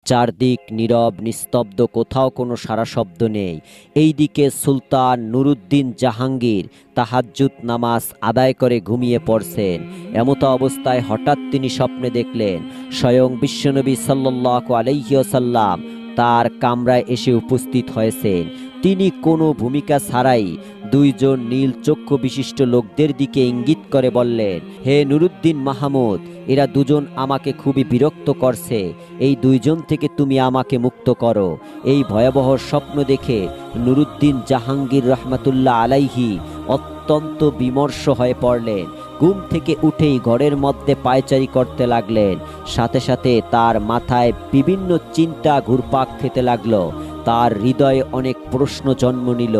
চারদিক নীরব নিস্তব্ধ, কোথাও কোনো সারা শব্দ নেই। এইদিকে সুলতান নুরুদ্দিন জাহাঙ্গীর তাহাজ্জুদ নামাজ আদায় করে ঘুমিয়ে পড়ছেন। এমতো অবস্থায় হঠাৎ তিনি স্বপ্নে দেখলেন স্বয়ং বিশ্বনবী সাল্লাল্লাহু আলাইহি ওয়াসাল্লাম তার কামরায় এসে উপস্থিত হয়েছেন। তিনি কোনো ভূমিকা ছাড়াই দুইজন নীল চক্ষু বিশিষ্ট লোকদের দিকে ইঙ্গিত করে বললেন, হে নুরুদ্দিন মাহমুদ, এরা দুজন আমাকে খুবই বিরক্ত করছে। এই দুইজন থেকে তুমি আমাকে মুক্ত করো। এই ভয়াবহ স্বপ্ন দেখে নুরুদ্দিন জাহাঙ্গীর রহমাতুল্লাহ আলাইহি অত্যন্ত বিমর্ষ হয়ে পড়লেন। ঘুম থেকে উঠেই ঘরের মধ্যে পায়চারি করতে লাগলেন। সাথে সাথে তার মাথায় বিভিন্ন চিন্তা ঘুরপাক খেতে লাগলো। তার হৃদয়ে অনেক প্রশ্ন জন্ম নিল।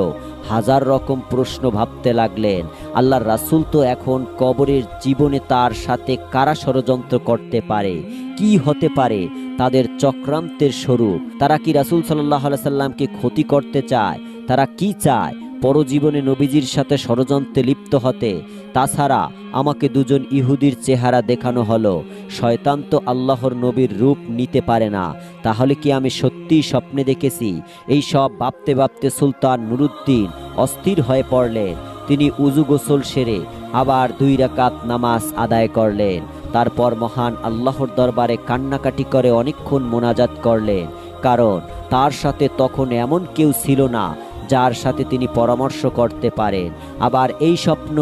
হাজার রকম প্রশ্ন ভাবতে লাগলেন। আল্লাহর রাসূল তো এখন কবরের জীবনে তার সাথে কারা ষড়যন্ত্র করতে পারে? কি হতে পারে তাদের চক্রান্তের স্বরূপ? তারা কি রাসূল সাল্লাল্লাহু আলাইহি সাল্লামকে ক্ষতি করতে চায়? তারা কি চায়? পরজীবনে নবীজির সাথে ষড়যন্ত্রে লিপ্ত হতে। তাছাড়া আমাকে দুজন ইহুদির চেহারা দেখানো হলো। শয়তান তো আল্লাহর নবীর রূপ নিতে পারে না। তাহলে কি আমি সত্যিই স্বপ্নে দেখেছি? এই সব ভাবতে ভাবতে সুলতান নুরুদ্দিন অস্থির হয়ে পড়লেন। তিনি উজু গোসল সেরে আবার 2 রাকাত নামাজ আদায় করলেন। তারপর মহান আল্লাহর দরবারে কান্নাকাটি করে অনেকক্ষণ মোনাজাত করলেন। কারণ তার সাথে তখন এমন কেউ ছিল না যার সাথে তিনি পরামর্শ করতে পারেন। আবার এই স্বপ্ন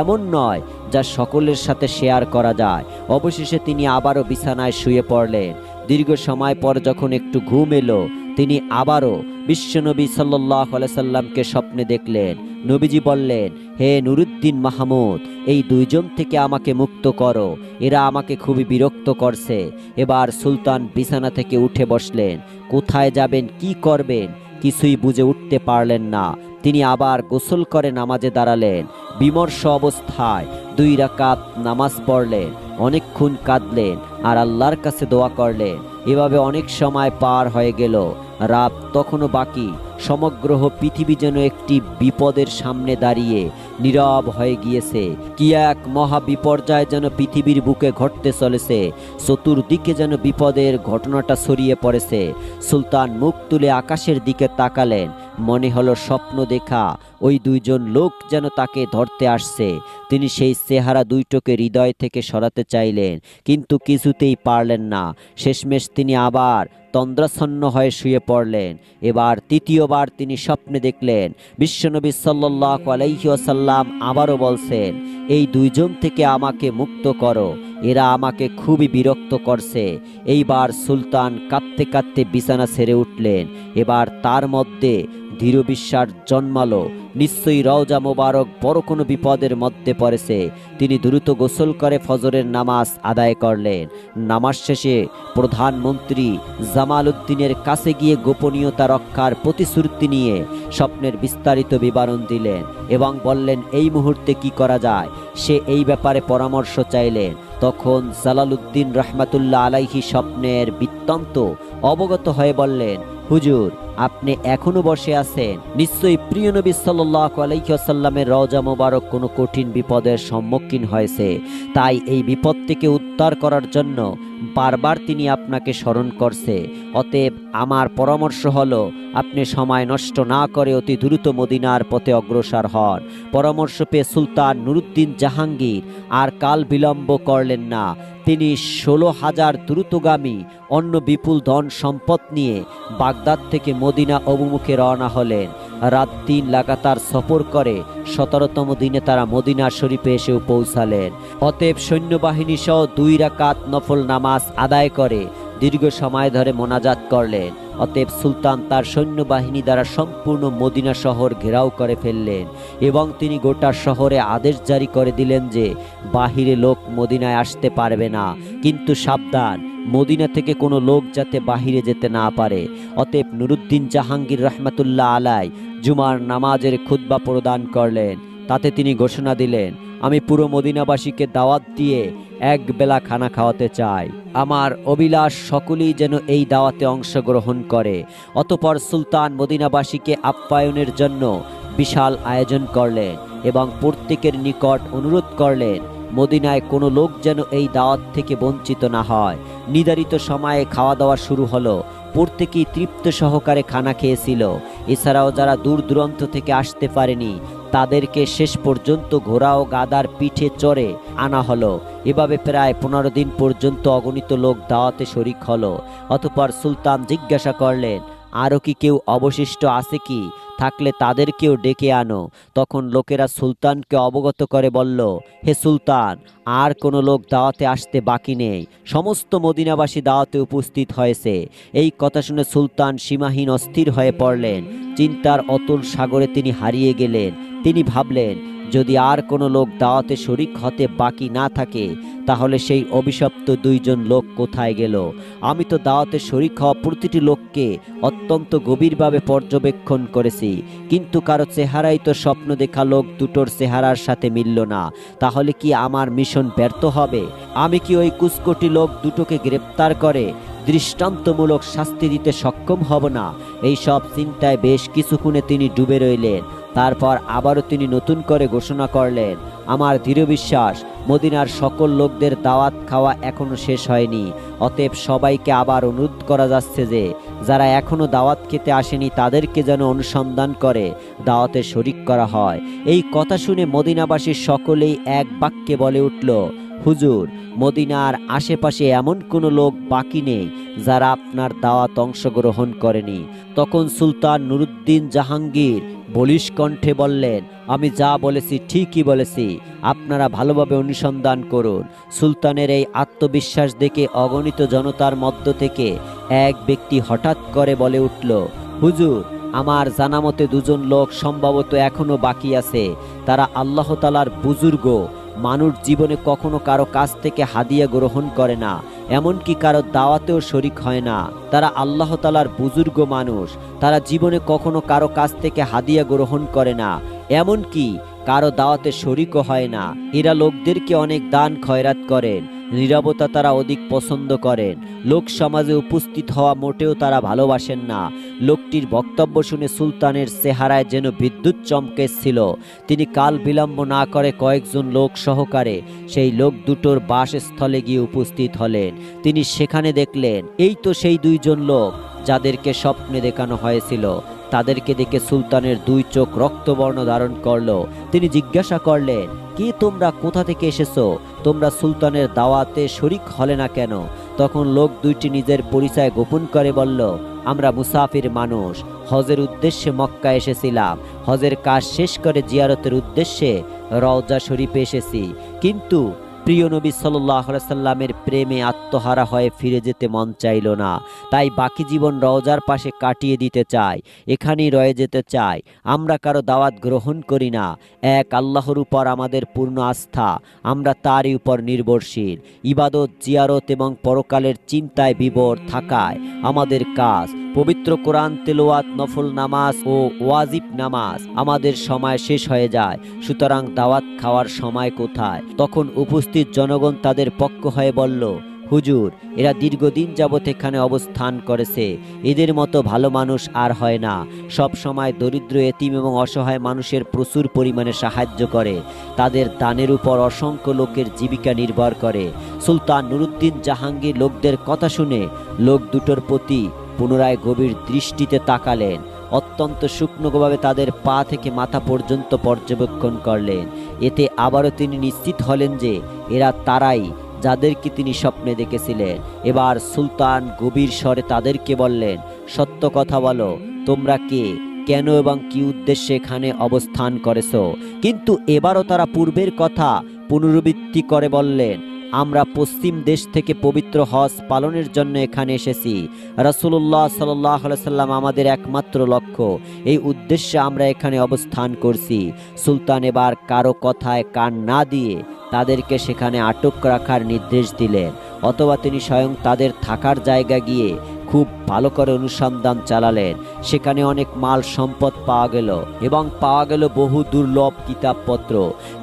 এমন নয় যা সকলের সাথে শেয়ার করা যায়। অবশেষে তিনি আবারও বিছানায় শুয়ে পড়লেন। দীর্ঘ সময় পর যখন একটু ঘুম এলো, তিনি আবারও বিশ্বনবী সাল্লাল্লাহু আলাইহি সাল্লামকে স্বপ্নে দেখলেন। নবীজি বললেন, হে নুরুদ্দিন মাহমুদ, এই দুইজন থেকে আমাকে মুক্ত করো। এরা আমাকে খুবই বিরক্ত করছে। এবার সুলতান বিছানা থেকে উঠে বসলেন। কোথায় যাবেন, কি করবেন কিছুই বুঝে উঠতে পারলেন না। তিনি আবার গোসল করে নামাজে দাঁড়ালেন। বিমর্ষ অবস্থায় 2 রাকাত নামাজ পড়লেন। অনেকক্ষণ কাঁদলেন আর আল্লাহর কাছে দোয়া করলেন। এভাবে অনেক সময় পার হয়ে গেল। রাত তখনও বাকি। সমগ্র পৃথিবী যেন একটি বিপদের সামনে দাঁড়িয়ে নীরব হয়ে গিয়েছে। কি এক মহা বিপর্যয় যেন পৃথিবীর বুকে ঘটতে চলেছে। চতুর্দিকে যেন বিপদের ঘটনাটা ছড়িয়ে পড়েছে। সুলতান মুখ তুলে আকাশের দিকে তাকালেন। মনে হলো স্বপ্ন দেখা ওই দুইজন লোক যেন তাকে ধরতে আসছে। তিনি সেই চেহারা দুইটোকে হৃদয় থেকে সরাতে চাইলেন, কিন্তু কিছুতেই পারলেন না। শেষমেশ তিনি আবার তন্দ্রাচ্ছন্ন হয়ে শুয়ে পড়লেন। এবার তৃতীয়বার তিনি স্বপ্নে দেখলেন বিশ্বনবী সাল্লাল্লাহু আলাইহি ওয়াসাল্লাম আবারও বলছেন, এই দুইজন থেকে আমাকে মুক্ত করো। এরা আমাকে খুবই বিরক্ত করছে। এইবার সুলতান কাঁদতে কাঁদতে বিছানা ছেড়ে উঠলেন। এবার তার মধ্যে দৃঢ় বিশ্বাস জন্মালো, নিশ্চয়ই রওজা মোবারক বড় কোনো বিপদের মধ্যে পড়েছে। তিনি দ্রুত গোসল করে ফজরের নামাজ আদায় করলেন। নামাজ শেষে প্রধানমন্ত্রী জামাল উদ্দিনের কাছে গিয়ে গোপনীয়তা রক্ষার প্রতিশ্রুতি নিয়ে স্বপ্নের বিস্তারিত বিবরণ দিলেন এবং বললেন এই মুহূর্তে কি করা যায় সে এই ব্যাপারে পরামর্শ চাইলেন। তখন জালালউদ্দিন রহমাতুল্লাহ আলাইহি স্বপ্নের বৃত্তান্ত অবগত হয়ে বললেন, হুজুর, আপনি এখনো বসে আছেন। নিশ্চয়ই প্রিয় নবী সাল্লাল্লাহু আলাইহি ওয়াসাল্লামের রওজা মোবারক কোনো কঠিন বিপদের সম্মুখীন হয়েছে। তাই এই বিপদ থেকে উদ্ধার করার জন্য বারবার তিনি আপনাকে স্মরণ করছে। অতএব আমার পরামর্শ হলো আপনি সময় নষ্ট না করে অতি দ্রুত মদিনার পথে অগ্রসর হন। পরামর্শ পেয়ে সুলতান নুরুদ্দিন জাহাঙ্গীর আর কাল বিলম্ব করলেন না। তিনি 16,000 দ্রুতগামী অন্য বিপুল ধন সম্পদ নিয়ে বাগদাদ থেকে মদিনা অভিমুখে রওনা হলেন। রাত 3 লাগাতার সফর করে 17তম দিনে তারা মদিনা শরীফে এসে পৌঁছালেন। অতএব সৈন্যবাহিনী সহ 2 রাকাত নফল নামাজ আদায় করে দীর্ঘ সময় ধরে মোনাজাত করলেন। অতএব সুলতান তার সৈন্যবাহিনী দ্বারা সম্পূর্ণ মদিনা শহর ঘেরাও করে ফেললেন এবং তিনি গোটা শহরে আদেশ জারি করে দিলেন যে বাহিরে লোক মদিনায় আসতে পারবে না, কিন্তু সাবধান, মদিনা থেকে কোনো লোক যাতে বাহিরে যেতে না পারে। অতএব নুরুদ্দিন জাহাঙ্গীর রহমাতুল্লাহ আলাই জুমার নামাজের খুতবা প্রদান করলেন। তাতে তিনি ঘোষণা দিলেন, আমি পুরো মদিনাবাসীকে দাওয়াত দিয়ে এক বেলা খানা খাওয়াতে চাই। আমার অভিলাষ সকলেই যেন এই দাওয়াতে অংশগ্রহণ করে। অতঃপর সুলতান মদিনাবাসীকে আপ্যায়নের জন্য বিশাল আয়োজন করলেন এবং প্রত্যেকের নিকট অনুরোধ করলেন মদিনায় কোনো লোক যেন এই দাওয়াত থেকে বঞ্চিত না হয়। নির্ধারিত সময়ে খাওয়া দাওয়া শুরু হলো। প্রত্যেকেই তৃপ্ত সহকারে খানা খেয়েছিল। এছাড়াও যারা দূর দূরান্ত থেকে আসতে পারেনি তাদেরকে শেষ পর্যন্ত ঘোড়া ও গাদার পিঠে চড়ে আনা হলো। এভাবে প্রায় 15 দিন পর্যন্ত অগণিত লোক দাওয়াতে শরিক হলো। অতঃপর সুলতান জিজ্ঞাসা করলেন, আরও কি কেউ অবশিষ্ট আছে কি? থাকলে তাদেরকেও ডেকে আনো। তখন লোকেরা সুলতানকে অবগত করে বলল, হে সুলতান, আর কোনো লোক দাওয়াতে আসতে বাকি নেই, সমস্ত মদিনাবাসী দাওয়াতে উপস্থিত হয়েছে। এই কথা শুনে সুলতান সীমাহীন অস্থির হয়ে পড়লেন। চিন্তার অতুল সাগরে তিনি হারিয়ে গেলেন। তিনি ভাবলেন, যদি আর কোনো লোক দাওয়াতে শরিক হতে বাকি না থাকে তাহলে সেই অভিশপ্ত 2 জন লোক কোথায় গেল? আমি তো দাওয়াতে শরিক হওয়া প্রতিটি লোককে অত্যন্ত গভীরভাবে পর্যবেক্ষণ করেছি, কিন্তু কারো চেহারাই তো স্বপ্ন দেখা লোক দুটোর চেহারার সাথে মিলল না। তাহলে কি আমার মিশন ব্যর্থ হবে? আমি কি ওই কুচকটি লোক দুটোকে গ্রেপ্তার করে দৃষ্টান্তমূলক শাস্তি দিতে সক্ষম হব না? এই সব চিন্তায় বেশ কিছুক্ষণে তিনি ডুবে রইলেন। তারপর আবারও তিনি নতুন করে ঘোষণা করলেন, আমার দৃঢ় বিশ্বাস মদিনার সকল লোকদের দাওয়াত খাওয়া এখনো শেষ হয়নি। অতএব সবাইকে আবার অনুরোধ করা যাচ্ছে যে যারা এখনো দাওয়াত খেতে আসেনি তাদেরকে যেন অনুসন্ধান করে দাওয়াতে শরিক করা হয়। এই কথা শুনে মদিনাবাসীর সকলেই এক বাক্যে বলে উঠল, হুজুর, মদিনার আশেপাশে এমন কোনো লোক বাকি নেই যারা আপনার দাওয়াত অংশগ্রহণ করেনি। তখন সুলতান নুরুদ্দিন জাহাঙ্গীর বলিষ্ঠ কণ্ঠে বললেন, আমি যা বলেছি ঠিকই বলেছি, আপনারা ভালোভাবে অনুসন্ধান করুন। সুলতানের এই আত্মবিশ্বাস দেখে অগণিত জনতার মধ্য থেকে এক ব্যক্তি হঠাৎ করে বলে উঠল, হুজুর, আমার জানামতে 2 জন লোক সম্ভবত এখনো বাকি আছে। তারা আল্লাহ তাআলার বুজুর্গ মানুষ, জীবনে কখনো কারো কাছ থেকে হাদিয়া গ্রহণ করে না, এমনকি কারো দাওয়াতেও শরিক হয় না। তারা আল্লাহ তাআলার বুজুর্গ মানুষ, তারা জীবনে কখনো কারো কাছ থেকে হাদিয়া গ্রহণ করে না, এমনকি কারো দাওয়াতে শরিকও হয় না। এরা লোকদেরকে অনেক দান খয়রাত করেন, নীরবতা তারা অধিক পছন্দ করেন, লোক সমাজে উপস্থিত হওয়া মোটেও তারা ভালোবাসেন না। লোকটির বক্তব্য শুনে সুলতানের চেহারায় যেন বিদ্যুৎ চমকেছিল। তিনি কাল বিলম্ব না করে কয়েকজন লোক সহকারে সেই লোক দুটোর বাসস্থলে গিয়ে উপস্থিত হলেন। তিনি সেখানে দেখলেন, এই তো সেই 2 জন লোক যাদেরকে স্বপ্নে দেখানো হয়েছিল। তাদেরকে দেখে সুলতানের 2 চোখ রক্তবর্ণ ধারণ করলো। তিনি জিজ্ঞাসা করলেন, কি তোমরা কোথা থেকে এসেছো? তোমরা সুলতানের দাওয়াতে শরিক হলে না কেন? তখন লোক 2টি নিজের পরিচয় গোপন করে বলল, আমরা মুসাফির মানুষ, হজের উদ্দেশ্যে মক্কা এসেছিলাম। হজের কাজ শেষ করে জিয়ারতের উদ্দেশ্যে রওজা শরীফে এসেছি, কিন্তু প্রিয় নবী সাল্লাল্লাহু আলাইহি সাল্লামের প্রেমে আত্মহারা হয়ে ফিরে যেতে মন চাইল না। তাই বাকি জীবন রওজার পাশে কাটিয়ে দিতে চাই, এখানেই রয়ে যেতে চাই। আমরা কারো দাওয়াত গ্রহণ করি না। এক আল্লাহর উপর আমাদের পূর্ণ আস্থা, আমরা তারই উপর নির্ভরশীল। ইবাদত, জিয়ারত এবং পরকালের চিন্তায় বিভোর থাকায় আমাদের কাজ পবিত্র কোরআন তেলাওয়াত, নফল নামাজ ও ওয়াজিব নামাজ। আমাদের সময় শেষ হয়ে যায়, সুতরাং দাওয়াত খাওয়ার সময় কোথায়? তখন উপস্থিত জনগণ তাদের পক্ষ হয়ে বলল, হুজুর, এরা দীর্ঘদিন যাবৎ এখানে অবস্থান করেছে, এদের মতো ভালো মানুষ আর হয় না। সব সময় দরিদ্র, এতিম এবং অসহায় মানুষের প্রচুর পরিমাণে সাহায্য করে। তাদের দানের উপর অসংখ্য লোকের জীবিকা নির্ভর করে। সুলতান নুরুদ্দিন জাহাঙ্গীর লোকদের কথা শুনে লোক দুটোর প্রতি পুনরায় গভীর দৃষ্টিতে তাকালেন। অত্যন্ত সূক্ষ্মভাবে তাদের পা থেকে মাথা পর্যন্ত পর্যবেক্ষণ করলেন। এতে আবারও তিনি নিশ্চিত হলেন যে এরা তারাই যাদেরকে তিনি স্বপ্নে দেখেছিলেন। এবার সুলতান গভীর স্বরে তাদেরকে বললেন, সত্য কথা বলো, তোমরা কে, কেন এবং কি উদ্দেশ্যে এখানে অবস্থান করেছো? কিন্তু এবারও তারা পূর্বের কথা পুনরাবৃত্তি করে বললেন, আমরা পশ্চিম দেশ থেকে পবিত্র হজ পালনের জন্য এখানে এসেছি। রাসূলুল্লাহ সাল্লাল্লাহু আলাইহি সাল্লাম আমাদের একমাত্র লক্ষ্য, এই উদ্দেশ্যে আমরা এখানে অবস্থান করছি। সুলতান এবার কারো কথায় কান না দিয়ে তাদেরকে সেখানে আটক রাখার নির্দেশ দিলেন, অথবা তিনি স্বয়ং তাদের থাকার জায়গা গিয়ে খুব ভালো করে অনুসন্ধান চালালেন। সেখানে অনেক মাল সম্পদ পাওয়া গেল এবং পাওয়া গেল বহু দুর্লভ কিতাবপত্র,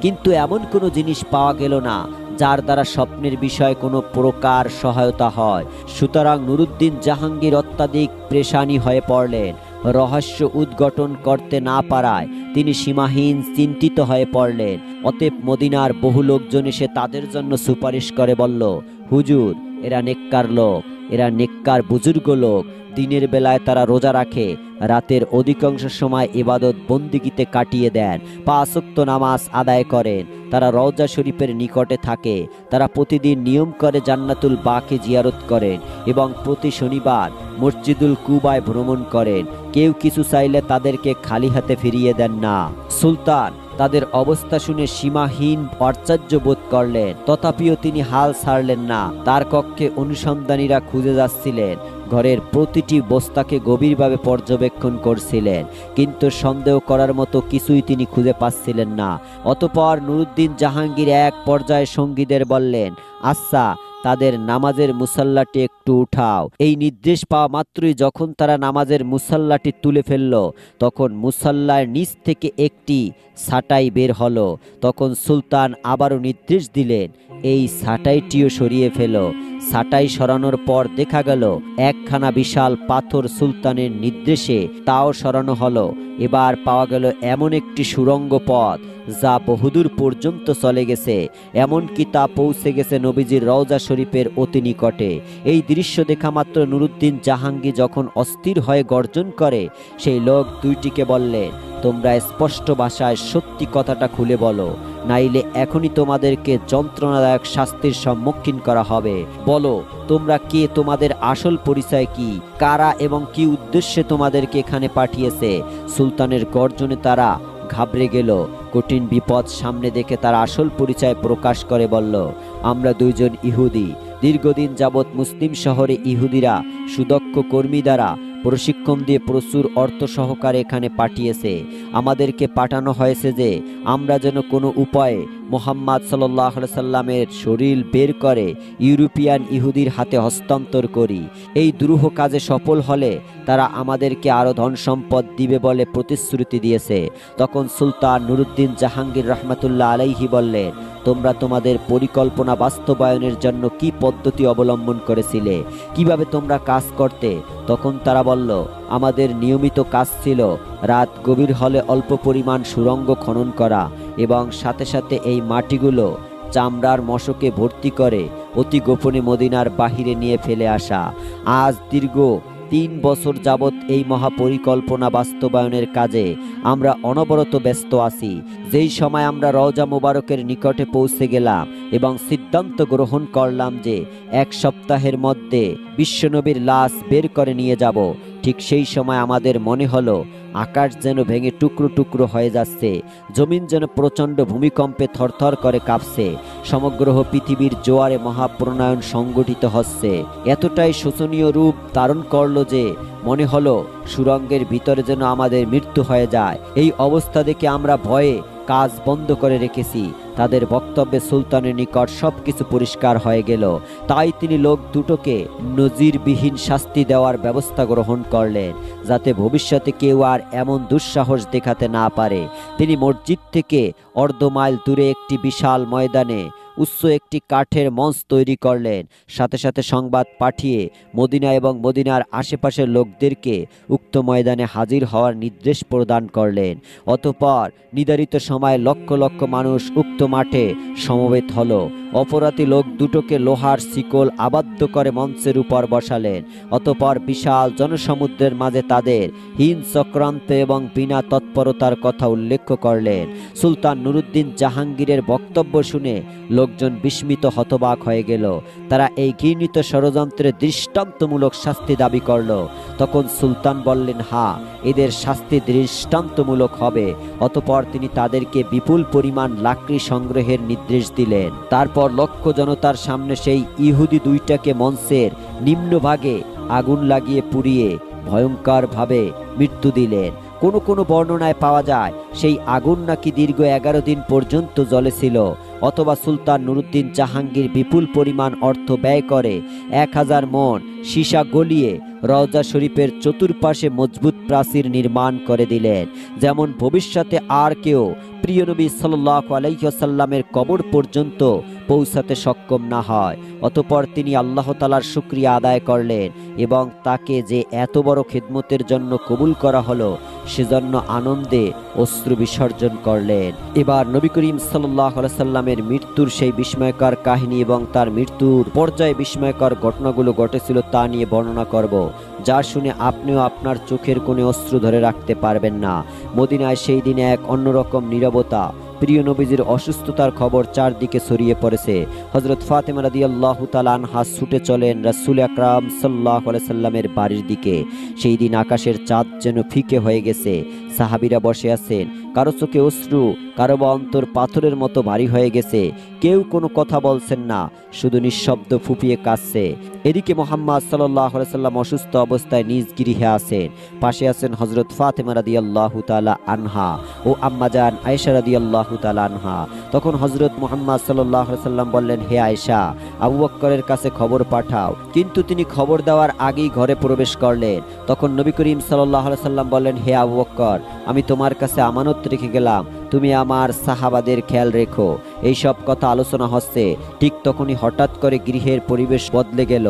কিন্তু এমন কোনো জিনিস পাওয়া গেল না যার দ্বারা স্বপ্নের বিষয়ে কোনো প্রকার সহায়তা হয়। সুতরাং নুরুদ্দিন জাহাঙ্গীর অত্যাধিক পেরেশানি হয়ে পড়লেন। রহস্য উদ্ঘাটন করতে না পারায় তিনি সীমাহীন চিন্তিত হয়ে পড়লেন। অতএব মদিনার বহু লোকজন এসে তাদের জন্য সুপারিশ করে বলল, হুজুর, এরা নেককার লোক, এরা নেককার বুজুর্গ লোক। দিনের বেলায় তারা রোজা রাখে, রাতের অধিকাংশ সময় ইবাদত বন্দিগিতে কাটিয়ে দেন, 5 ওয়াক্ত নামাজ আদায় করেন। তারা রওজা শরীফের নিকটে থাকে। তারা প্রতিদিন নিয়ম করে জান্নাতুল বাকে জিয়ারত করেন এবং প্রতি শনিবার মসজিদুল কুবায় ভ্রমণ করেন। কেউ কিছু চাইলে তাদেরকে খালি হাতে ফিরিয়ে দেন না। সুলতান তাদের অবস্থা শুনে সীমাহীন আশ্চর্য বোধ করলেন, তথাপিও তিনি হাল ছাড়লেন না। তার কক্ষে অনুসন্ধানীরা খুঁজে যাচ্ছিলেন, ঘরের প্রতিটি বস্তাকে গভীরভাবে পর্যবেক্ষণ করছিলেন, কিন্তু সন্দেহ করার মতো কিছুই তিনি খুঁজে পাচ্ছিলেন না। অতঃপর নুরুদ্দিন জাহাঙ্গীর এক পর্যায়ে সঙ্গীদের বললেন, আচ্ছা, তাদের নামাজের মুসাল্লাটি একটু উঠাও। এই নির্দেশ পাওয়া মাত্রই যখন তারা নামাজের মুসাল্লাটি তুলে ফেলল, তখন মুসাল্লার নিচ থেকে একটি ছাঁটাই বের হলো। তখন সুলতান আবারও নির্দেশ দিলেন, এই ছাঁটাইটিও সরিয়ে ফেলো। ছাঁটাই সরানোর পর দেখা গেল একখানা বিশাল পাথর সুলতানের নির্দেশে তাও সরানো হলো। এবার পাওয়া গেল এমন একটি সুড়ঙ্গ পথ যা বহুদূর পর্যন্ত চলে গেছে, এমনকি তা পৌঁছে গেছে নবীজির রওজা শরীফের অতি নিকটে। এই দৃশ্য দেখা মাত্র নুরুদ্দিন জাহাঙ্গীর যখন অস্থির হয়ে গর্জন করে, সেই লোক দুইটিকে বললেন, তোমরা স্পষ্ট ভাষায় সত্যি কথাটা খুলে বলো, নাইলে এখনই তোমাদেরকে যন্ত্রণাদায়ক শাস্তির সম্মুখীন করা হবে। বলো তোমরা কে, তোমাদের আসল পরিচয় কি, কারা এবং কি উদ্দেশ্যে তোমাদেরকে এখানে পাঠিয়েছে। সুলতানের গর্জনে তারা ঘাবড়ে গেল। কঠিন বিপদ সামনে দেখে তার আসল পরিচয় প্রকাশ করে বলল, আমরা দুইজন ইহুদি। দীর্ঘদিন যাবৎ মুসলিম শহরে ইহুদিরা সুদক্ষ কর্মী দ্বারা প্রশিক্ষণ দিয়ে প্রচুর অর্থ সহকারে এখানে পাঠিয়েছে। আমাদেরকে পাঠানো হয়েছে যে আমরা যেন কোনো উপায়ে মুহাম্মদ সাল্লাল্লাহু আলাইহি সাল্লামের শরীর বের করে ইউরোপিয়ান ইহুদির হাতে হস্তান্তর করি। এই দুরূহ কাজে সফল হলে তারা আমাদেরকে আরও ধন সম্পদ দিবে বলে প্রতিশ্রুতি দিয়েছে। তখন সুলতান নুরুদ্দিন জাহাঙ্গীর রহমতুল্লাহ আলাইহি বললেন, তোমরা তোমাদের পরিকল্পনা বাস্তবায়নের জন্য কি পদ্ধতি অবলম্বন করেছিলে, কিভাবে তোমরা কাজ করতে? তখন তারা বলল, আমাদের নিয়মিত কাজ ছিল রাত গভীর হলে অল্প পরিমাণ সুড়ঙ্গ খনন করা এবং সাথে সাথে এই মাটিগুলো চামড়ার মশকে ভর্তি করে অতি গোপনে মদিনার বাহিরে নিয়ে ফেলে আসা। আজ দীর্ঘ 3 বছর যাবৎ এই মহাপরিকল্পনা বাস্তবায়নের কাজে আমরা অনবরত ব্যস্ত আছি। যেই সময় আমরা রওজা মুবারকের নিকটে পৌঁছে গেলাম এবং সিদ্ধান্ত গ্রহণ করলাম যে 1 সপ্তাহের মধ্যে বিশ্বনবীর লাশ বের করে নিয়ে যাব, ঠিক সেই সময় আমাদের মনে হলো আকাশ যেন ভেঙে টুকরো টুকরো হয়ে যাচ্ছে, জমিন যেন প্রচণ্ড ভূমিকম্পে থরথর করে কাঁপছে, সমগ্র পৃথিবীর জোয়ারে মহাপ্রণয়ন সংগঠিত হচ্ছে। এতটাই শোচনীয় রূপ ধারণ করলো যে মনে হলো সুড়ঙ্গের ভিতরে যেন আমাদের মৃত্যু হয়ে যায়। এই অবস্থা দেখে আমরা ভয়ে কাজ বন্ধ করে রেখেছি। তাদের বক্তব্যে সুলতানের নিকট সবকিছু পরিষ্কার হয়ে গেল। তাই তিনি লোক দুটোকে নজিরবিহীন শাস্তি দেওয়ার ব্যবস্থা গ্রহণ করলেন, যাতে ভবিষ্যতে কেউ আর এমন দুঃসাহস দেখাতে না পারে। তিনি মসজিদ থেকে অর্ধ মাইল দূরে একটি বিশাল ময়দানে উচ্চ একটি কাঠের মঞ্চ তৈরি করলেন। সাথে সাথে সংবাদ পাঠিয়ে মদিনা এবং মদিনার আশেপাশের লোকদেরকে উক্ত ময়দানে হাজির হওয়ার নির্দেশ প্রদান করলেন। অতঃপর নির্ধারিত সময়ে লক্ষ লক্ষ মানুষ উক্ত মাঠে সমবেত হলো। অপরাধী লোক দুটোকে লোহার শিকল আবদ্ধ করে মঞ্চের উপর বসালেন। অতঃপর বিশাল জনসমুদ্রের মাঝে তাদের হীন চক্রান্ত এবং বিনা তৎপরতার কথা উল্লেখ করলেন। সুলতান নুরুদ্দিন জাহাঙ্গীরের বক্তব্য শুনে লোকজন বিস্মিত হতবাক হয়ে গেল। তারা এই ঘৃণিত ষড়যন্ত্রের দৃষ্টান্তমূলক শাস্তি দাবি করল। তখন সুলতান বললেন, হ্যাঁ, এদের শাস্তি দৃষ্টান্তমূলক হবে। অতঃপর তিনি তাদেরকে বিপুল পরিমাণ লাকড়ি সংগ্রহের নির্দেশ দিলেন। তারপর লক্ষ জনতার সামনে সেই ইহুদি দুইটাকে মঞ্চের নিম্নভাগে আগুন লাগিয়ে পুড়িয়ে ভয়ঙ্করভাবে মৃত্যু দিলেন। কোনো কোনো বর্ণনায় পাওয়া যায় সেই আগুন নাকি দীর্ঘ 11 দিন পর্যন্ত জ্বলেছিল। অথবা সুলতান নুরুদ্দিন জাহাঙ্গীর বিপুল পরিমাণ অর্থ ব্যয় করে 1000 মণ সীসা গলিয়ে রওজা শরীফের চতুর্পাশে মজবুত প্রাচীর নির্মাণ করে দিলেন, যেমন ভবিষ্যতে আর কেউ প্রিয় নবী সাল্লাল্লাহু আলাইহি ওয়াসাল্লামের কবর পর্যন্ত পৌঁছাতে সক্ষম না হয়। অতঃপর তিনি আল্লাহ তাআলার শুকরিয়া আদায় করলেন এবং তাকে যে এত বড় খিদমতের জন্য কবুল করা হলো সেজন্য আনন্দে অশ্রু বিসর্জন করলেন। এবার নবী করিম সাল্লাল্লাহু আলাইহি ওয়াসাল্লামের মৃত্যুর সেই বিস্ময়কর কাহিনী এবং তার মৃত্যুর পর্যায়ে বিস্ময়কর ঘটনাগুলো ঘটেছিল তা নিয়ে বর্ণনা করব, যা শুনে আপনিও আপনার চোখের কোণে অশ্রু ধরে রাখতে পারবেন না। মদিনায় সেই দিনে এক অন্যরকম নীরবতা। প্রিয় নবীজির অসুস্থতার খবর চারদিকে ছড়িয়ে পড়েছে। হযরত ফাতেমা রাদিয়াল্লাহু তাআলা আনহা ছুটে চলেন রাসূল আকরাম সাল্লাল্লাহু আলাইহি সাল্লামের বাড়ির দিকে। সেই দিন আকাশের চাঁদ যেন ফিকে হয়ে গেছে। সাহাবীরা বসে আছেন, কারো চোখে অশ্রু, কারো বা অন্তর পাথরের মতো ভারী হয়ে গেছে। কেউ কোনো কথা বলছেন না, শুধু নিঃশব্দ ফুঁপিয়ে কাঁদছে। এদিকে মুহাম্মদ সাল্লাল্লাহু আলাইহি সাল্লাম অসুস্থ অবস্থায় নিজ গৃহে আছেন। পাশে আছেন হযরত ফাতেমা রাদিয়াল্লাহু তাআলা আনহা ও আম্মাজান আয়েশা রাদিয়াল্লাহু তাআলা আনহা। তখন হযরত মুহাম্মদ সাল্লাল্লাহু আলাইহি সাল্লাম বললেন, হে আয়েশা, আবু বকরের কাছে খবর পাঠাও। কিন্তু তিনি খবর দেওয়ার আগেই ঘরে প্রবেশ করলেন। তখন নবী করিম সাল্লাল্লাহু আলাইহি সাল্লাম বললেন, হে আবু বকর, আমি তোমার কাছে আমানত রেখে গেলাম, তুমি আমার সাহাবাদের খেয়াল রেখো। এই সব কথা আলোচনা হচ্ছে, ঠিক তখনই হঠাৎ করে গৃহের পরিবেশ বদলে গেল।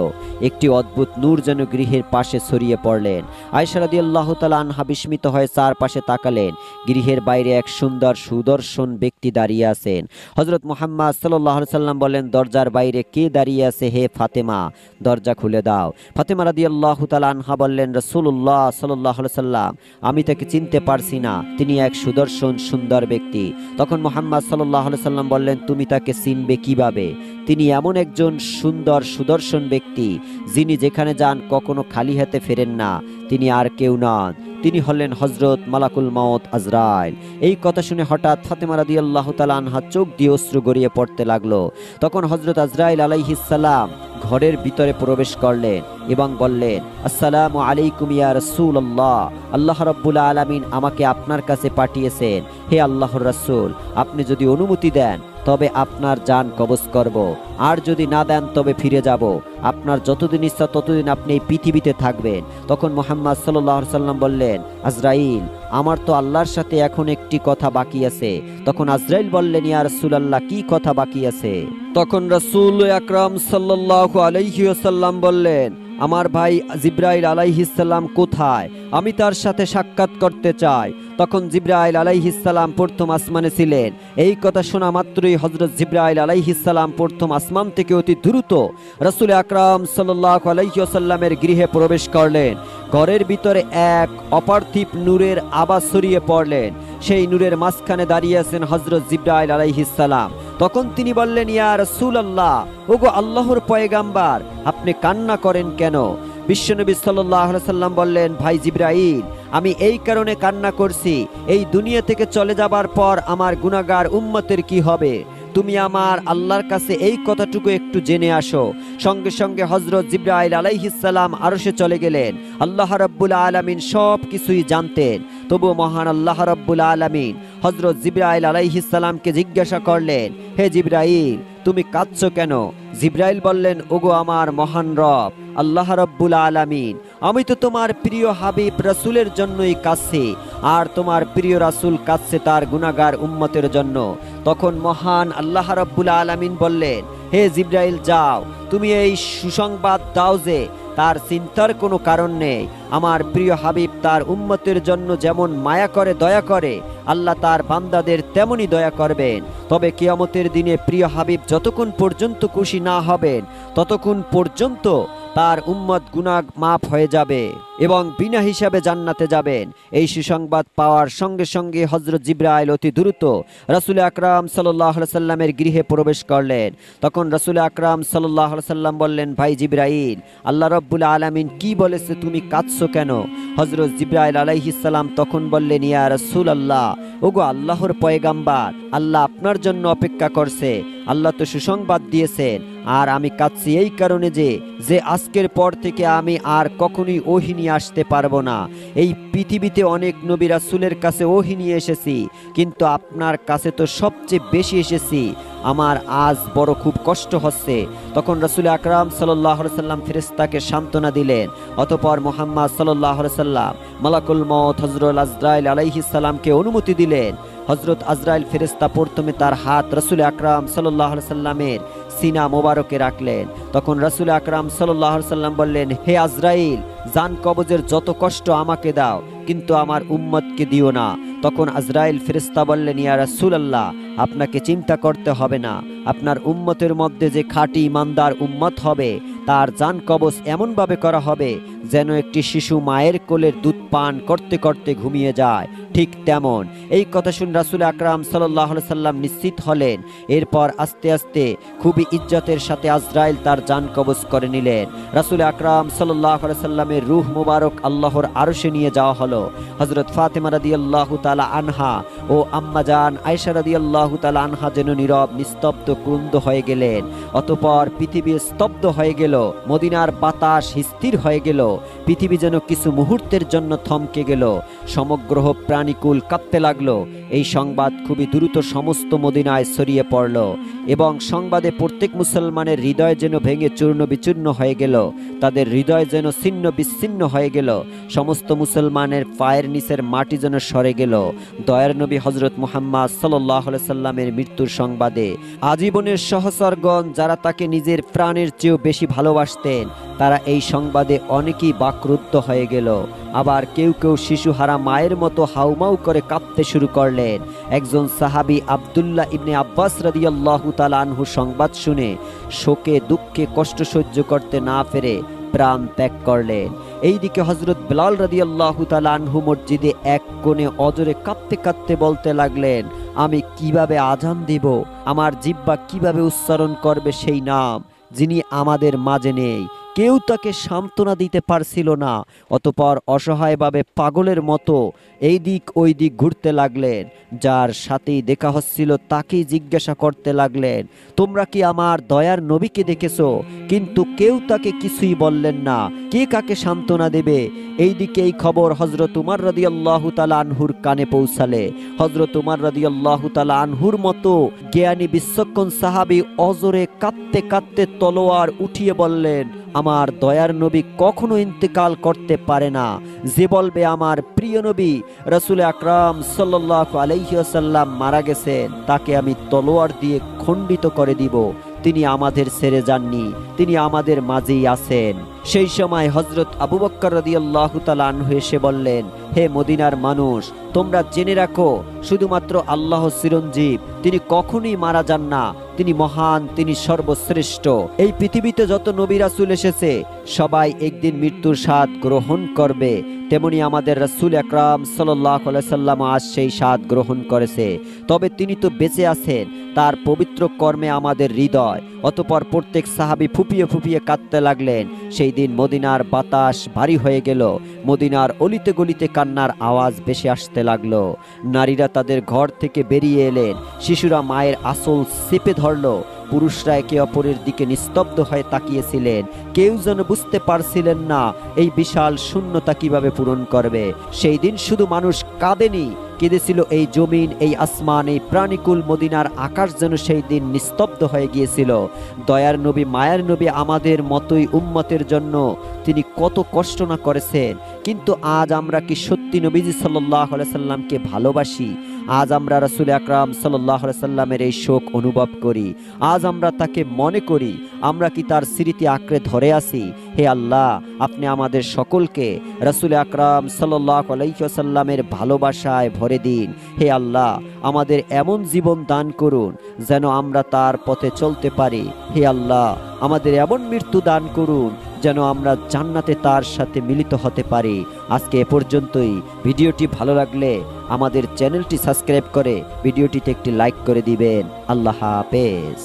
একটি অদ্ভুত নূর যেন গৃহের পাশে ছড়িয়ে পড়লেন। আয়েশা রাদিয়াল্লাহু তাআলা আনহা বিস্মিত হয়ে চারপাশে তাকালেন। গৃহের বাইরে এক সুন্দর সুদর্শন ব্যক্তি দাঁড়িয়ে আছেন। হযরত মুহাম্মদ সাল্লাল্লাহু আলাইহি সাল্লাম বলেন, দরজার বাইরে কে দাঁড়িয়ে আছে হে ফাতেমা? দরজা খুলে দাও। ফাতেমা রাদিয়াল্লাহু তাআলা আনহা বললেন, রাসূলুল্লাহ সাল্লাল্লাহু আলাইহি সাল্লাম, আমি তাকে চিনতে পারছি না, তিনি এক সুদর্শন সুন্দর ব্যক্তি। তখন মুহাম্মদ সাল্লাল্লাহু আলাইহি সাল্লাম বললেন, তুমি তাকে চিনবে কিভাবে? তিনি এমন একজন সুন্দর সুদর্শন ব্যক্তি যিনি যেখানে যান কখনো খালি হাতে ফেরেন না। তিনি আর কেউ নন, তিনি হলেন হযরত মালাকুল মউত আজরাইল। এই কথা শুনে হঠাৎ ফাতেমা রাদিয়াল্লাহু তাআলা আনহা চোখ দিয়ে অশ্রু গড়িয়ে পড়তে লাগলো। তখন হযরত আজরাইল আলাইহিস সালাম ঘরের ভিতরে প্রবেশ করলেন এবং বললেন, আসসালামু আলাইকুম ইয়া রাসূলুল্লাহ, আল্লাহ রাব্বুল আলামিন আমাকে আপনার কাছে পাঠিয়েছেন। হে আল্লাহর রাসূল, আপনি যদি অনুমতি দেন তবে আপনার জান কবজ করব, আর যদি না দেন তবে ফিরে যাব। আপনার যতদিন ইচ্ছা ততদিন আপনি এই পৃথিবীতে থাকবেন। তখন মুহাম্মদ সাল্লাল্লাহু আলাইহি সাল্লাম বললেন, আজরাইল, আমার তো আল্লাহর সাথে এখন একটি কথা বাকি আছে। তখন আজরাইল বললেন, ইয়া রাসূলুল্লাহ, কি কথা বাকি আছে? তখন রাসূল আকরাম সাল্লাল্লাহু আলাইহি ওয়াসাল্লাম বললেন, আমার ভাই জিবরাইল আলাইহিস সালাম কোথায়? আমি তার সাথে সাক্ষাৎ করতে চাই। তখন জিবরাইল আলাইহিস সালাম প্রথম আসমানে ছিলেন। এই কথা শোনা মাত্রই হযরত জিবরাইল আলাইহিস সালাম প্রথম আসমান থেকে অতি দ্রুত রাসূল আকরাম সাল্লাল্লাহু আলাইহি ওয়াসাল্লামের গৃহে প্রবেশ করলেন। ঘরের ভিতরে এক অপার্থিব নূরের আভা ছড়িয়ে পড়লেন। সেই নূরের মাঝখানে দাঁড়িয়ে আছেন হযরত জিবরাইল আলাইহিস সালাম। তখন তিনি বললেন, ইয়া রাসূলুল্লাহ, ওগো আল্লাহর পয়গাম্বার, আপনি কান্না করেন কেন? বিশ্বনবী সাল্লাল্লাহু আলাইহি সাল্লাম বললেন, ভাই জিবরাইল, আমি এই কারণে কান্না করছি, এই দুনিয়া থেকে চলে যাবার পর আমার গুনাহগার উম্মতের কি হবে? তুমি আমার আল্লাহর কাছে এই কথাটুকু একটু জেনে আসো। সঙ্গে সঙ্গে হযরত জিবরাইল আলাইহিস সালাম আরশে চলে গেলেন। আল্লাহ রাব্বুল আলামিন সব কিছুই জানতেন, তবু মহান আল্লাহ রাব্বুল আলামিন হযরত জিবরাইল আলাইহিস সালামকে জিজ্ঞাসা করলেন, হে জিবরাইল, তুমি কাঁদছো কেন? জিবরাইল বললেন, ওগো আমার মহান রব আল্লাহ রাব্বুল আলামিন, আমি তো তোমার প্রিয় হাবিব রাসূলের জন্যই কাঁদছি, আর তোমার প্রিয় রাসূল কাঁদছে তার গুনাহগার উম্মতের জন্য। তখন মহান আল্লাহ রাব্বুল আলামিন বললেন, হে জিবরাইল, যাও, তুমি এই সুসংবাদ দাও যে তার চিন্তার কোনো কারণ নেই। আমার প্রিয় হাবিব তার উম্মতের জন্য যেমন মায়া করে, দয়া করে, আল্লাহ তার বান্দাদের তেমনি দয়া করবেন। তবে কিয়ামতের দিনে প্রিয় হাবিব যতক্ষণ পর্যন্ত খুশি না হবেন ততক্ষণ পর্যন্ত তার উম্মত গুনাহ মাফ হয়ে যাবে এবং বিনা হিসাবে জান্নাতে যাবেন। এই সুসংবাদ পাওয়ার সঙ্গে সঙ্গে হযরত জিবরাইল অতি দ্রুত রাসূল আকরাম সাল্লাল্লাহু আলাইহি সাল্লামের গৃহে প্রবেশ করলেন। তখন রাসূল আকরাম সাল্লাল্লাহু আলাইহি সাল্লাম বললেন, ভাই জিবরাইল, আল্লাহ রাব্বুল আলামিন কি বলেছে, তুমি কাঁদছো কেন? হযরত জিবরাইল আলাইহিস সালাম তখন বললেন, ইয়া রাসূলুল্লাহ, ওগো আল্লাহর পয়গাম্বার, আল্লাহ আপনার জন্য অপেক্ষা করছে। আল্লাহ তো সুসংবাদ দিয়েছেন, আর আমি কাঁদছি এই কারণে যে আজকের পর থেকে আমি আর কখনোই ওহী নিয়ে আসতে পারবো না। এই পৃথিবীতে অনেক নবী রাসূলের কাছে ওহী নিয়ে এসেছি, কিন্তু আপনার কাছে তো সবচেয়ে বেশি এসেছি। আমার আজ বড় খুব কষ্ট হচ্ছে। তখন রাসূল আকরাম সাল্লাল্লাহু আলাইহি সাল্লাম ফেরেশতাকে সান্ত্বনা দিলেন। অতঃপর মুহাম্মদ সাল্লাল্লাহু আলাইহি সাল্লাম মালাকুল মউত হযরত আজরাইল আলাইহিস সালামকে অনুমতি দিলেন। হযরত আজরাইল ফেরেশতা প্রথমে তার হাত রাসূল আকরাম সাল্লাল্লাহু আলাইহি সাল্লামের সিনা মোবারকে রাখলেন। তখন রাসূল আকরাম সাল্লাল্লাহু আলাইহি সাল্লাম বললেন, হে আজরাইল, জান কবজের যত কষ্ট আমাকে দাও, কিন্তু আমার উম্মতকে দিও না। তখন আজরাইল ফেরেশতা বললেন, ইয়া রাসূলুল্লাহ, আপনাকে চিন্তা করতে হবে না। আপনার উম্মতের মধ্যে যে খাঁটি ইমানদার উম্মত হবে তার জান কবজ এমনভাবে করা হবে যেন একটি শিশু মায়ের কোলের দুধ পান করতে করতে ঘুমিয়ে যায়, ঠিক তেমন। এই কথা শুনে রাসূল আকরাম সাল্লাল্লাহু আলাইহি সাল্লাম নিশ্চিত হলেন। এরপর আস্তে আস্তে খুবই ইজ্জতের সাথে আজরাইল তার জান কবজ করে নিলেন। রাসূল আকরাম সাল্লাল্লাহু আলাইহি সাল্লামের রূহ মুবারক আল্লাহর আরশে নিয়ে যাওয়া হলো। হযরত ফাতেমা রাদিয়াল্লাহু তাআলা আনহা ও আম্মা জান আয়েশা রাদিয়াল্লাহু তাআলা আনহা যেন নীরব নিস্তব্ধ ক্রুদ্ধ হয়ে গেলেন। অতঃপর পৃথিবী স্তব্ধ হয়ে গেল, মদিনার বাতাস স্থির হয়ে গেল, পৃথিবী যেন কিছু মুহূর্তের জন্য থমকে গেল, সমগ্র প্রাণীকুল কাঁপতে লাগলো। এই সংবাদ খুবই দ্রুত সমস্ত মদিনায় ছড়িয়ে পড়ল এবং সংবাদে প্রত্যেক মুসলমানের হৃদয় যেন ভেঙে চূর্ণ বিচূর্ণ হয়ে গেল, তাদের হৃদয় যেন ছিন্ন বিচ্ছিন্ন হয়ে গেল, সমস্ত মুসলমানের পায়ের নিচের মাটি যেন সরে গেল। দয়ার নবী হযরত মুহাম্মদ সাল্লাল্লাহু আলাইহি সাল্লামের মৃত্যুর সংবাদে আজীবনের সহচরগণ যারা তাকে নিজের প্রাণের চেয়েও বেশি ভালোবাসতেন তারা এই সংবাদে অনেকেই বাকরুদ্ধ হয়ে গেল। আবার কেউ কেউ শিশুহারা মায়ের মতো হাউমাউ করে কাঁপতে শুরু করলেন। একজন সাহাবী আব্দুল্লাহ ইবনে আব্বাস রাদিয়াল্লাহু তাআলা আনহু সংবাদ শুনে শোকে দুঃখে কষ্ট সহ্য করতে না পেরে প্রাণ ত্যাগ করলেন। এইদিকে হযরত বিলাল রাদিয়াল্লাহু তাআলা আনহু মসজিদে এক কোণে অজরে কাঁপতে কাঁপতে বলতে লাগলেন, আমি কিভাবে আজান দিব, আমার জিহ্বা কিভাবে উচ্চারণ করবে সেই নাম যিনি আমাদের মাঝে নেই। কেউ তাকে সান্ত্বনা দিতে পারছিল না। অতঃপর অসহায়ভাবে পাগলের মতো এই দিক ওই দিক ঘুরতে লাগলেন। যার সাথেই দেখা হচ্ছিল তাকেই জিজ্ঞাসা করতে লাগলেন, তোমরা কি আমার দয়ার নবীকে দেখেছো? কিন্তু কেউ তাকে কিছুই বললেন না। কে কাকে সান্ত্বনা দেবে? এইদিকে এই খবর হযরত উমর রাদিয়াল্লাহু তাআলা আনহুর কানে পৌঁছালে হযরত উমর রাদিয়াল্লাহু তাআলা আনহুর মতো জ্ঞানী বিচক্ষণ সাহাবী অজরে কাঁদতে কাঁদতে তলোয়ার উঠিয়ে বললেন, আমার দয়ার নবী কখনো ইন্তেকাল করতে পারে না। যে বলবে আমার প্রিয় নবী রাসূল আকরাম সাল্লাল্লাহু আলাইহি ওয়াসাল্লাম মারা গেছেন তাকে আমি তলোয়ার দিয়ে খণ্ডিত করে দিব। তিনি আমাদের ছেড়ে যাননি, তিনি আমাদের মাঝেই আছেন। সেই সময় হযরত আবু বকর রাদিয়াল্লাহু তাআলা আনহু এসে বললেন, হে মদিনার মানুষ, তোমরা জেনে রাখো শুধুমাত্র আল্লাহ চিরঞ্জীব, তিনি কখনোই মারা যান না, তিনি মহান, তিনি সর্বশ্রেষ্ঠ। এই পৃথিবীতে যত নবী রাসূল এসেছে সবাই একদিন মৃত্যুর স্বাদ গ্রহণ করবে, তেমনি আমাদের রাসূল আকরাম সাল্লাল্লাহু আলাইহি সাল্লাম আজ সেই স্বাদ গ্রহণ করেছে। তবে তিনি তো বেঁচে আছেন, তার পবিত্র কর্মে আমাদের হৃদয়। অতঃপর প্রত্যেক সাহাবী ফুপিয়ে ফুপিয়ে কাঁদতে লাগলেন। সেই দিন মদিনার বাতাস ভারী হয়ে গেল, মদিনার অলিতে গলিতে কান্নার আওয়াজ ভেসে আসতে লাগলো। নারীরা তাদের ঘর থেকে বেরিয়ে এলেন, শিশুরা মায়ের আঁচল চেপে ধরল, পুরুষরা একে অপরের দিকে নিস্তব্ধ হয়ে তাকিয়েছিলেন। কেউ যেন বুঝতে পারছিলেন না এই বিশাল শূন্যতা কিভাবে পূরণ করবে। সেই দিন শুধু মানুষ কাঁদেনি, কেঁদেছিল এই জমিন, এই আসমান, এই প্রাণীকুল মদিনার আকাশ যেন সেই দিন নিস্তব্ধ হয়ে গিয়েছিল। দয়ার নবী মায়ার নবী আমাদের মতোই উম্মতের জন্য তিনি কত কষ্ট না করেছেন। কিন্তু আজ আমরা কি সত্যি নবীজি সাল্লাল্লাহু আলাইহি সাল্লামকে ভালোবাসি? আজ আমরা রাসূল আকরাম সাল্লাল্লাহু আলাইহি সাল্লামের এই শোক অনুভব করি? আজ আমরা তাকে মনে করি? আমরা কি তার স্মৃতি আঁকড়ে ধরে আছি? হে আল্লাহ, আপনি আমাদের সকলকে রাসূল আকরাম সাল্লাল্লাহু আলাইহি ওয়াসাল্লামের ভালোবাসায় ভরে দিন। হে আল্লাহ, আমাদের এমন জীবন দান করুন যেন আমরা তার পথে চলতে পারি। হে আল্লাহ, আমাদের এমন মৃত্যু দান করুন যেন আমরা জান্নাতে তার সাথে মিলিত হতে পারি। আজকে এ পর্যন্তই। ভিডিওটি ভালো লাগলে আমাদের চ্যানেলটি সাবস্ক্রাইব করে ভিডিওটিতে একটি লাইক করে দিবেন। আল্লাহ হাফেজ।